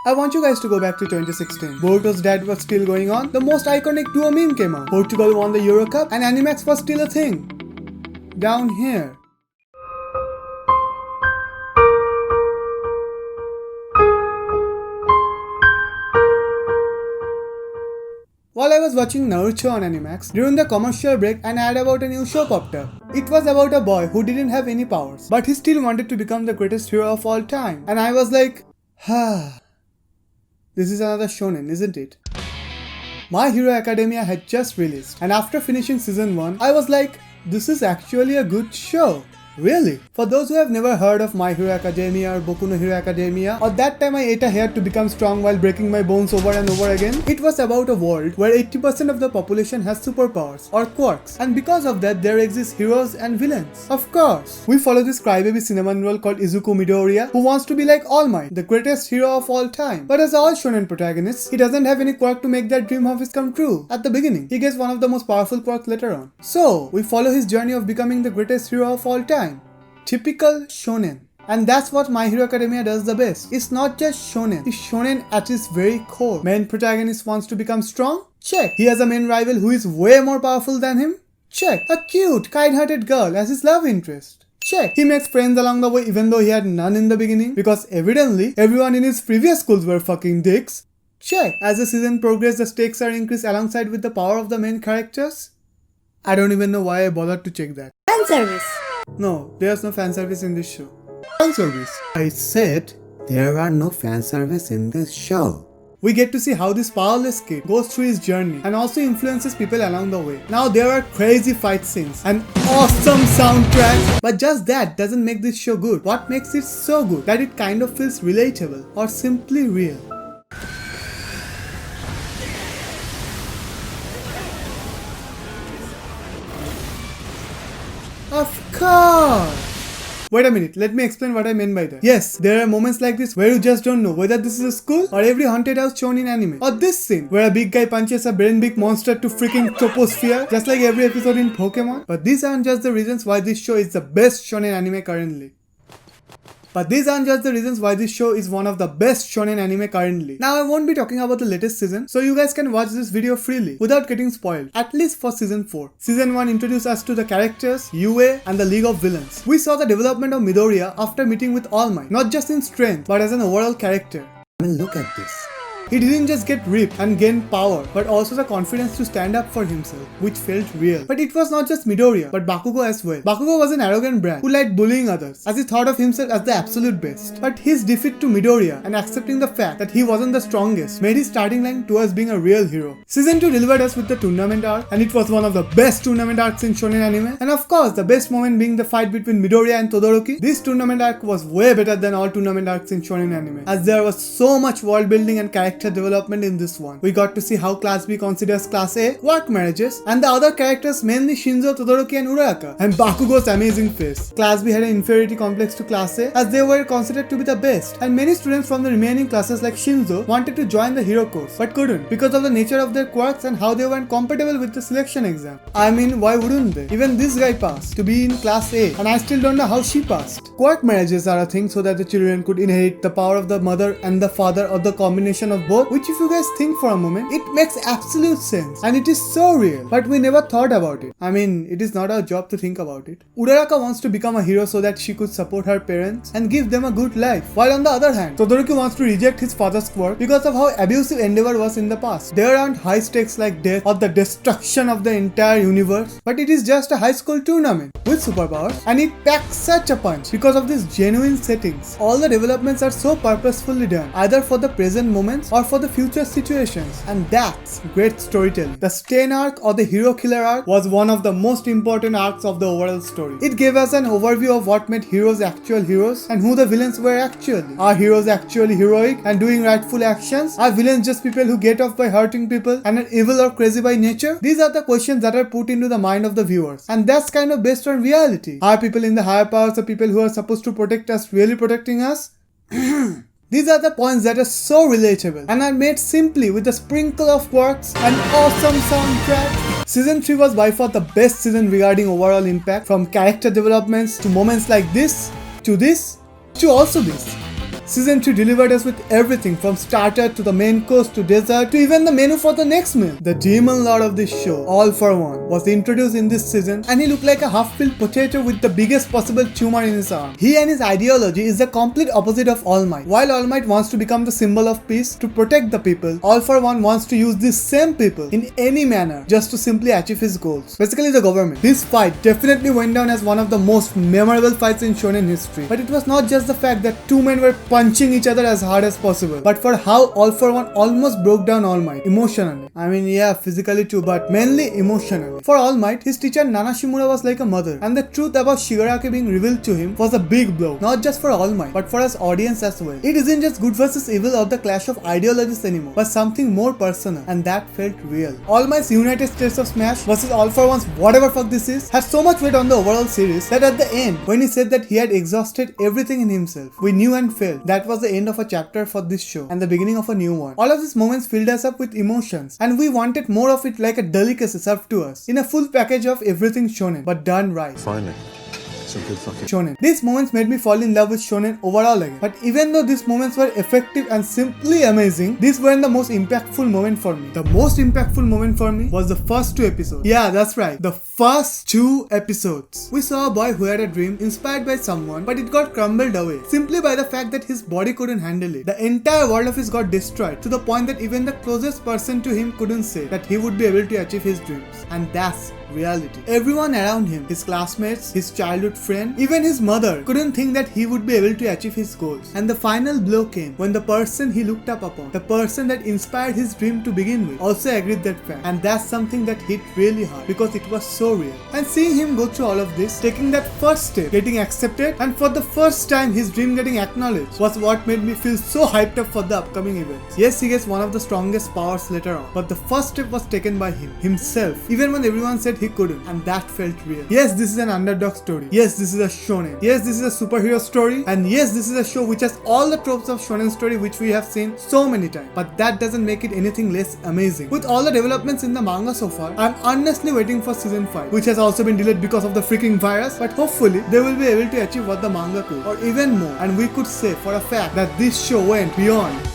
I want you guys to go back to 2016. Boruto's dad was still going on. The most iconic duo meme came out. Portugal won the Euro Cup and Animax was still a thing. Down here. While I was watching Naruto on Animax, during the commercial break an ad about a new show popped up. It was about a boy who didn't have any powers, but he still wanted to become the greatest hero of all time. And I was like, this is another shonen, isn't it? My Hero Academia had just released, and after finishing season 1, I was like, this is actually a good show. Really? For those who have never heard of My Hero Academia or Boku no Hero Academia, or that time I ate a hair to become strong while breaking my bones over and over again, it was about a world where 80% of the population has superpowers or quirks, and because of that there exist heroes and villains. Of course, we follow this crybaby cinnamon roll called Izuku Midoriya, who wants to be like All Might, the greatest hero of all time. But as all shonen protagonists, he doesn't have any quirk to make that dream of his come true. At the beginning, he gets one of the most powerful quirks later on. So, we follow his journey of becoming the greatest hero of all time. Typical shonen. And that's what My Hero Academia does the best. It's not just shonen, it's shonen at its very core. Main protagonist wants to become strong? Check. He has a main rival who is way more powerful than him? Check. A cute, kind-hearted girl as his love interest? Check. He makes friends along the way even though he had none in the beginning, because evidently everyone in his previous schools were fucking dicks? Check. As the season progresses, the stakes are increased alongside with the power of the main characters? I don't even know why I bothered to check that. Fan service. No, there's no fan service in this show. Fan service. I said there are no fan service in this show. We get to see how this powerless kid goes through his journey and also influences people along the way. Now there are crazy fight scenes, an awesome soundtrack, but just that doesn't make this show good. What makes it so good? That it kind of feels relatable or simply real. Of course! Wait a minute, let me explain what I mean by that. Yes, there are moments like this where you just don't know whether this is a school or every haunted house shown in anime. Or this scene where a big guy punches a brain big monster to freaking troposphere, just like every episode in Pokemon. But these aren't just the reasons why this show is the best shonen anime currently. But these aren't just the reasons why this show is one of the best shonen anime currently. Now I won't be talking about the latest season, so you guys can watch this video freely without getting spoiled, at least for season 4. Season 1 introduced us to the characters, Yue and the League of Villains. We saw the development of Midoriya after meeting with All Might, not just in strength but as an overall character. I mean, look at this. He didn't just get ripped and gain power, but also the confidence to stand up for himself, which felt real. But it was not just Midoriya, but Bakugo as well. Bakugo was an arrogant brat who liked bullying others, as he thought of himself as the absolute best. But his defeat to Midoriya and accepting the fact that he wasn't the strongest made his starting line towards being a real hero. Season 2 delivered us with the tournament arc, and it was one of the best tournament arcs in shonen anime. And of course, the best moment being the fight between Midoriya and Todoroki. This tournament arc was way better than all tournament arcs in shonen anime, as there was so much world building and character development in this one. We got to see how Class B considers Class A quirk marriages, and the other characters, mainly Shinzo, Todoroki and Uraraka, and Bakugo's amazing face. Class B had an inferiority complex to Class A, as they were considered to be the best, and many students from the remaining classes like Shinzo wanted to join the hero course but couldn't because of the nature of their quirks and how they weren't compatible with the selection exam. I mean, why wouldn't they? Even this guy passed to be in Class A, and I still don't know how she passed. Quirk marriages are a thing so that the children could inherit the power of the mother and the father, or the combination of both, which if you guys think for a moment, it makes absolute sense and it is so real, but we never thought about it. I mean, it is not our job to think about it. Uraraka wants to become a hero so that she could support her parents and give them a good life, while on the other hand, Todoroki wants to reject his father's quirk because of how abusive Endeavor was in the past. There aren't high stakes like death or the destruction of the entire universe, but it is just a high school tournament with superpowers, and it packs such a punch because of these genuine settings. All the developments are so purposefully done, either for the present moments or for the future situations, and that's great storytelling. The Stain arc or the Hero Killer arc was one of the most important arcs of the overall story. It gave us an overview of what made heroes actual heroes and who the villains were actually. Are heroes actually heroic and doing rightful actions? Are villains just people who get off by hurting people and are evil or crazy by nature? These are the questions that are put into the mind of the viewers, and that's kind of based on reality. Are people in the higher powers the people who are supposed to protect us really protecting us? These are the points that are so relatable and are made simply with a sprinkle of quirks and awesome soundtrack. Season 3 was by far the best season regarding overall impact, from character developments to moments like this, to also this. Season 3 delivered us with everything from starter to the main course to dessert to even the menu for the next meal. The demon lord of this show, All For One, was introduced in this season and he looked like a half-filled potato with the biggest possible tumor in his arm. He and his ideology is the complete opposite of All Might. While All Might wants to become the symbol of peace to protect the people, All For One wants to use these same people in any manner just to simply achieve his goals. Basically the government. This fight definitely went down as one of the most memorable fights in shonen history. But it was not just the fact that two men were punching each other as hard as possible, but for how All For One almost broke down All Might emotionally. I mean, yeah, physically too, but mainly emotionally. For All Might, his teacher Nana Shimura was like a mother, and the truth about Shigaraki being revealed to him was a big blow, not just for All Might, but for us audience as well. It isn't just good versus evil or the clash of ideologies anymore, but something more personal, and that felt real. All Might's United States of Smash versus All For One's whatever fuck this is had so much weight on the overall series that at the end, when he said that he had exhausted everything in himself, we knew and felt that was the end of a chapter for this show and the beginning of a new one. All of these moments filled us up with emotions, and we wanted more of it, like a delicacy served to us in a full package of everything shonen, but done right. Finally, some good fucking shonen. These moments made me fall in love with shonen overall again. But even though these moments were effective and simply amazing, these weren't the most impactful moment for me. The most impactful moment for me was the first 2 episodes. Yeah, that's right. The first 2 episodes. We saw a boy who had a dream inspired by someone, but it got crumbled away simply by the fact that his body couldn't handle it. The entire world of his got destroyed to the point that even the closest person to him couldn't say that he would be able to achieve his dreams. And that's reality. Everyone around him, his classmates, his childhood friend, even his mother, couldn't think that he would be able to achieve his goals. And the final blow came when the person he looked up upon, the person that inspired his dream to begin with, also agreed that fact. And that's something that hit really hard because it was so real. And seeing him go through all of this, taking that first step, getting accepted, and for the first time his dream getting acknowledged was what made me feel so hyped up for the upcoming events. Yes, he gets one of the strongest powers later on, but the first step was taken by him, himself, even when everyone said he couldn't, and that felt real. Yes, this is an underdog story. Yes, this is a shonen. Yes, this is a superhero story. And yes, this is a show which has all the tropes of shonen story which we have seen so many times. But that doesn't make it anything less amazing. With all the developments in the manga so far, I'm honestly waiting for season 5, which has also been delayed because of the freaking virus, but hopefully they will be able to achieve what the manga could, or even more. And we could say for a fact that this show went beyond